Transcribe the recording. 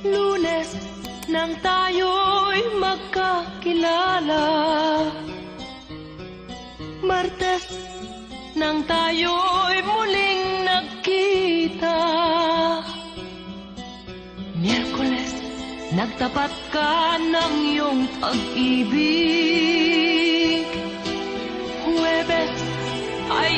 Lunes nang tayo'y magkakilala, Martes nang tayo'y muling nagkita, Miyerkules nagtapat ka ng iyong pag-ibig, Huwebes ay